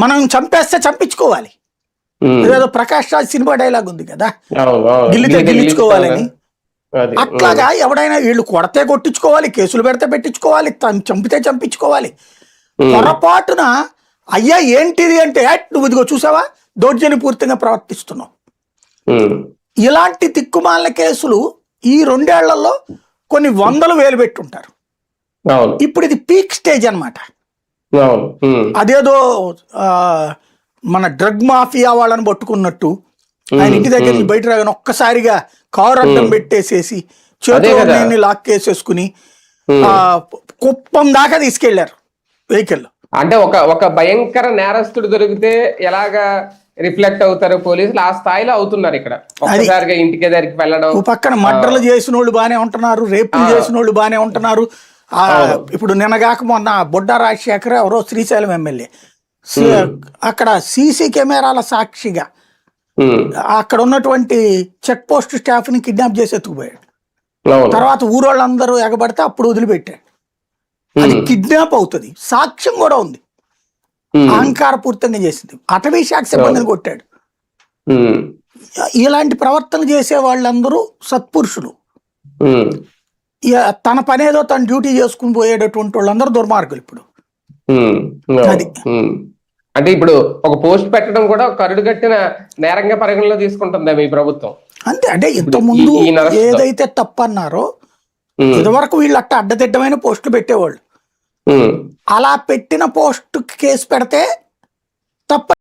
మనం చంపేస్తే చంపించుకోవాలి. ఏదో ప్రకాష్ రాజ్ సినిమా డైలాగ్ ఉంది కదా, గిల్లితే గిల్లించుకోవాలని. అట్లాగా ఎవడైనా వీళ్ళు కొడితే కొట్టించుకోవాలి, కేసులు పెడితే పెట్టించుకోవాలి, చంపితే చంపించుకోవాలి. పొరపాటున అయ్యా ఏంటిది అంటే నువ్వు ఇదిగో చూసావా దౌర్జన్యపూర్తిగా ప్రవర్తిస్తున్నావు. ఇలాంటి తిక్కుమాలిన కేసులు ఈ 2 ఏళ్లలో కొన్ని 100,000 పెట్టుంటారు. ఇప్పుడు ఇది పీక్ స్టేజ్ అన్నమాట. అదేదో మన డ్రగ్ మాఫియా వాళ్ళని పట్టుకున్నట్టు ఆయన ఇంటి దగ్గర నుంచి బయట రాగానే ఒక్కసారిగా కారు అడ్డం పెట్టేసేసి చేతులు లాక్కేసేసుకుని కుప్పం దాకా తీసుకెళ్లారు వెహికల్. అంటే ఒక భయంకర నేరస్తుడు దొరికితే ఎలాగా రిఫ్లెక్ట్ అవుతారు పోలీసులు, ఆ స్థాయిలో అవుతున్నారు ఇక్కడ. ఒక్కసారిగా ఇంటికి దగ్గరికి వెళ్ళడం, పక్కన మర్డర్లు చేసిన వాళ్ళు బానే ఉంటున్నారు, రేపులు చేసిన వాళ్ళు బానే ఉంటున్నారు. ఇప్పుడు నిన్నగాక మొన్న బొడ్డ రాజశేఖర్ ఎవరో శ్రీశైలం ఎమ్మెల్యే అక్కడ సీసీ కెమెరాల సాక్షిగా అక్కడ ఉన్నటువంటి చెక్ పోస్ట్ స్టాఫ్ ని కిడ్నాప్ చేసి ఎత్తుకుపోయాడు. తర్వాత ఊరోళ్ళందరూ ఎగబడితే అప్పుడు వదిలిపెట్టాడు. అది కిడ్నాప్ అవుతుంది, సాక్ష్యం కూడా ఉంది. అహంకారపూర్తంగా చేసింది, అటవీ శాఖ సిబ్బందిని కొట్టాడు. ఇలాంటి ప్రవర్తన చేసే వాళ్ళందరూ సత్పురుషులు. తన పనేదో తన డ్యూటీ చేసుకుని పోయేటటువంటి వాళ్ళందరూ దుర్మార్గులు. ఇప్పుడు అది అంటే ఇప్పుడు ఒక పోస్ట్ పెట్టడం కూడా కరుడు కట్టిన నేరంగా పరిగణలో తీసుకుంటుందా మీ ప్రభుత్వం? అంతే. అంటే ఇంత ముందు ఏదైతే తప్పన్నారో ఇదివరకు వీళ్ళు అడ్డదిడ్డమైన పోస్టులు పెట్టేవాళ్ళు. అలా పెట్టిన పోస్ట్ కేసు పెడితే తప్ప